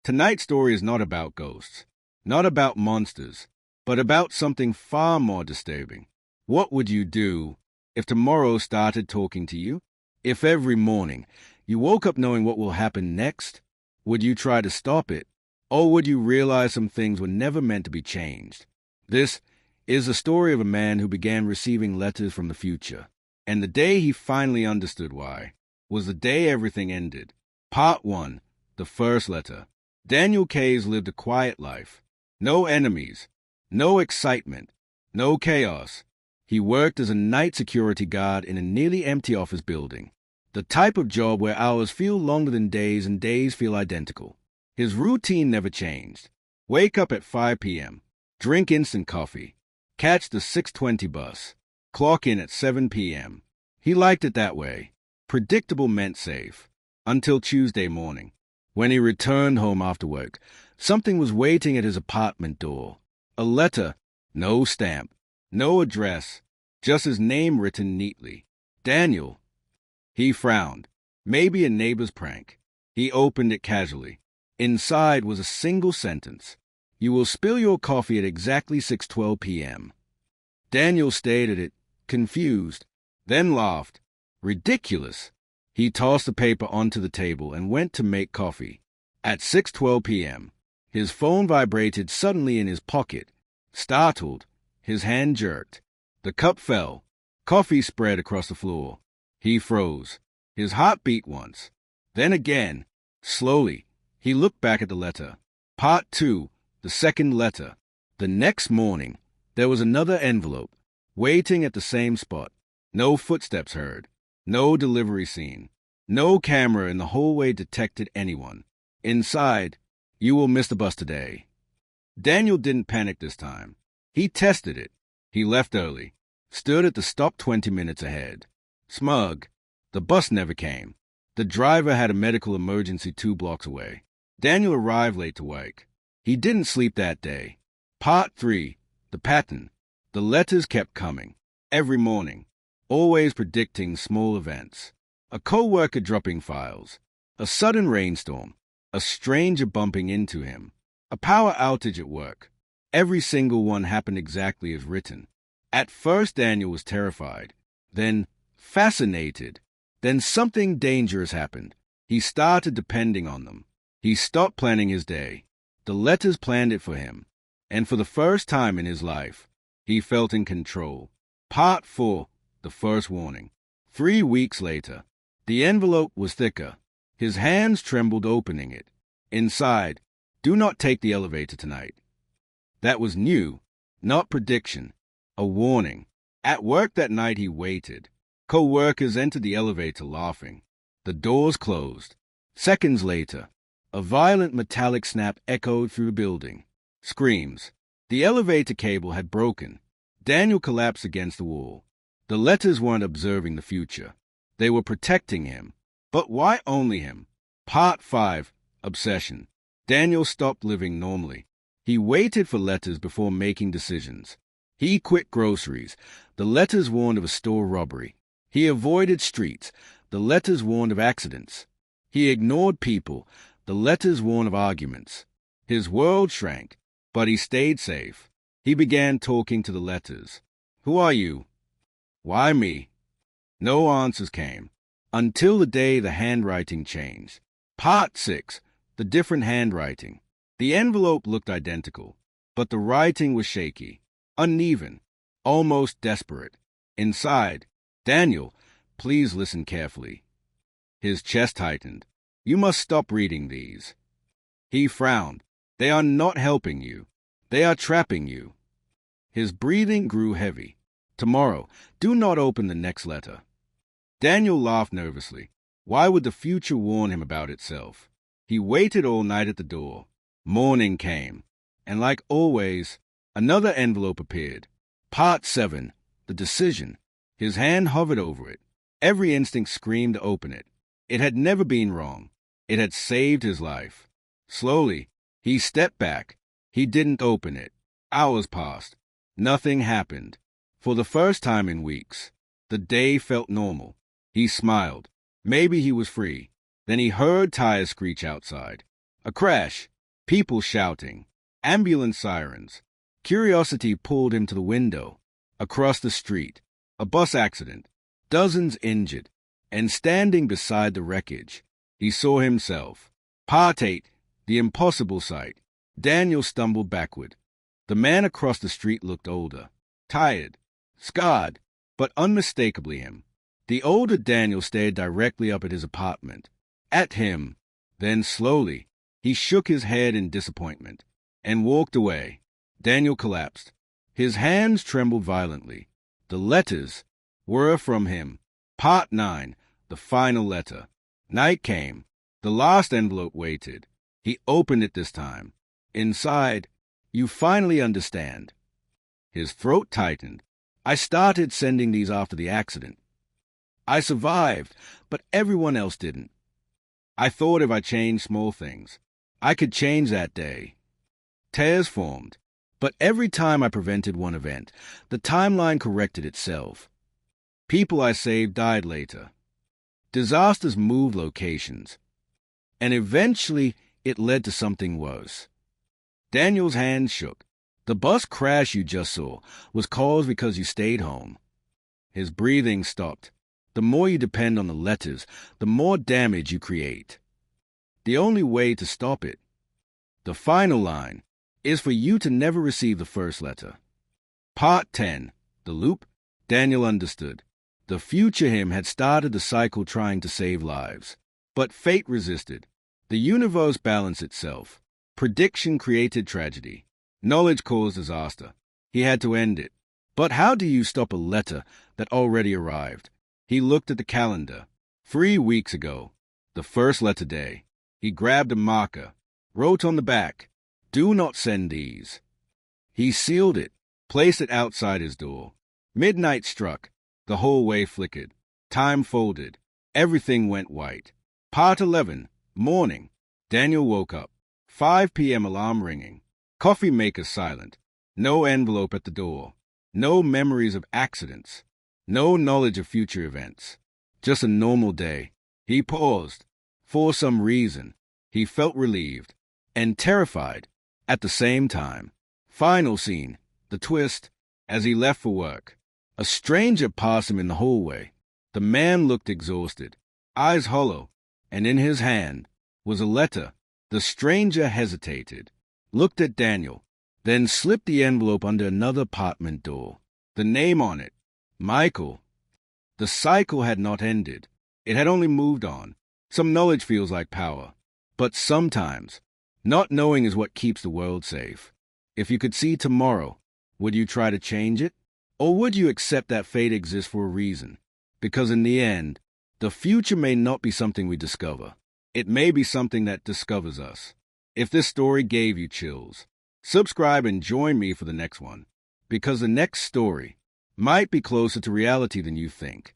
Tonight's story is not about ghosts, not about monsters, but about something far more disturbing. What would you do if tomorrow started talking to you? If every morning you woke up knowing what will happen next? Would you try to stop it? Or would you realize some things were never meant to be changed? This is the story of a man who began receiving letters from the future. And the day he finally understood why was the day everything ended. Part 1. The first letter. Daniel Case lived a quiet life. No enemies, no excitement, no chaos. He worked as a night security guard in a nearly empty office building. The type of job where hours feel longer than days and days feel identical. His routine never changed. Wake up at 5 p.m., drink instant coffee, catch the 6:20 bus, clock in at 7 p.m. He liked it that way. Predictable meant safe. Until Tuesday morning. When he returned home after work, something was waiting at his apartment door. A letter, no stamp, no address, just his name written neatly. Daniel. He frowned. Maybe a neighbor's prank. He opened it casually. Inside was a single sentence. You will spill your coffee at exactly 6:12 p.m. Daniel stared at it, confused, then laughed. Ridiculous. He tossed the paper onto the table and went to make coffee. At 6:12 p.m., his phone vibrated suddenly in his pocket. Startled, his hand jerked. The cup fell. Coffee spread across the floor. He froze. His heart beat once. Then again. Slowly, he looked back at the letter. Part 2, the second letter. The next morning, there was another envelope, waiting at the same spot. No footsteps heard. No delivery scene. No camera in the hallway detected anyone. Inside, you will miss the bus today. Daniel didn't panic this time. He tested it. He left early. Stood at the stop 20 minutes ahead. Smug. The bus never came. The driver had a medical emergency 2 blocks away. Daniel arrived late to work. He didn't sleep that day. Part 3. The pattern. The letters kept coming. Every morning. Always predicting small events. A co-worker dropping files. A sudden rainstorm. A stranger bumping into him. A power outage at work. Every single one happened exactly as written. At first Daniel was terrified. Then fascinated. Then something dangerous happened. He started depending on them. He stopped planning his day. The letters planned it for him. And for the first time in his life, he felt in control. Part 4. The first warning. 3 weeks later. The envelope was thicker. His hands trembled opening it. Inside, do not take the elevator tonight. That was new, not prediction. A warning. At work that night he waited. Co-workers entered the elevator laughing. The doors closed. Seconds later, a violent metallic snap echoed through the building. Screams. The elevator cable had broken. Daniel collapsed against the wall. The letters weren't observing the future. They were protecting him. But why only him? Part 5. Obsession. Daniel stopped living normally. He waited for letters before making decisions. He quit groceries. The letters warned of a store robbery. He avoided streets. The letters warned of accidents. He ignored people. The letters warned of arguments. His world shrank, but he stayed safe. He began talking to the letters. Who are you? Why me? No answers came, until the day the handwriting changed. Part 6. The different handwriting. The envelope looked identical, but the writing was shaky, uneven, almost desperate. Inside, Daniel, please listen carefully. His chest tightened. You must stop reading these. He frowned. They are not helping you. They are trapping you. His breathing grew heavy. Tomorrow, do not open the next letter. Daniel laughed nervously. Why would the future warn him about itself? He waited all night at the door. Morning came, and like always, another envelope appeared. Part 7. The decision. His hand hovered over it. Every instinct screamed to open it. It had never been wrong. It had saved his life. Slowly, he stepped back. He didn't open it. Hours passed. Nothing happened. For the first time in weeks, the day felt normal. He smiled. Maybe he was free. Then he heard tires screech outside. A crash, people shouting, ambulance sirens. Curiosity pulled him to the window. Across the street, a bus accident, dozens injured, and standing beside the wreckage, he saw himself. Part 8, the impossible sight. Daniel stumbled backward. The man across the street looked older, tired, scarred, but unmistakably him. The older Daniel stared directly up at his apartment. At him. Then slowly, he shook his head in disappointment and walked away. Daniel collapsed. His hands trembled violently. The letters were from him. Part 9, the final letter. Night came. The last envelope waited. He opened it this time. Inside, "You finally understand." His throat tightened. "I started sending these after the accident. I survived, but everyone else didn't. I thought if I changed small things, I could change that day." Tears formed, but every time I prevented one event, the timeline corrected itself. People I saved died later. Disasters moved locations. And eventually, it led to something worse. Daniel's hands shook. The bus crash you just saw was caused because you stayed home. His breathing stopped. The more you depend on the letters, the more damage you create. The only way to stop it, the final line, is for you to never receive the first letter. Part 10, the loop. Daniel understood. The future him had started the cycle trying to save lives. But fate resisted. The universe balanced itself. Prediction created tragedy. Knowledge caused disaster. He had to end it. But how do you stop a letter that already arrived? He looked at the calendar. 3 weeks ago, the first letter day. He grabbed a marker, wrote on the back, "Do not send these." He sealed it, placed it outside his door. Midnight struck. The hallway flickered. Time folded. Everything went white. Part 11, morning. Daniel woke up. 5 p.m. alarm ringing. Coffee maker silent. No envelope at the door. No memories of accidents. No knowledge of future events. Just a normal day. He paused. For some reason, he felt relieved and terrified at the same time. Final scene. The twist. As he left for work, a stranger passed him in the hallway. The man looked exhausted, eyes hollow, and in his hand was a letter. The stranger hesitated, looked at Daniel, then slipped the envelope under another apartment door. The name on it, Michael. The cycle had not ended. It had only moved on. Some knowledge feels like power. But sometimes, not knowing is what keeps the world safe. If you could see tomorrow, would you try to change it? Or would you accept that fate exists for a reason? Because in the end, the future may not be something we discover. It may be something that discovers us. If this story gave you chills, subscribe and join me for the next one. Because the next story might be closer to reality than you think.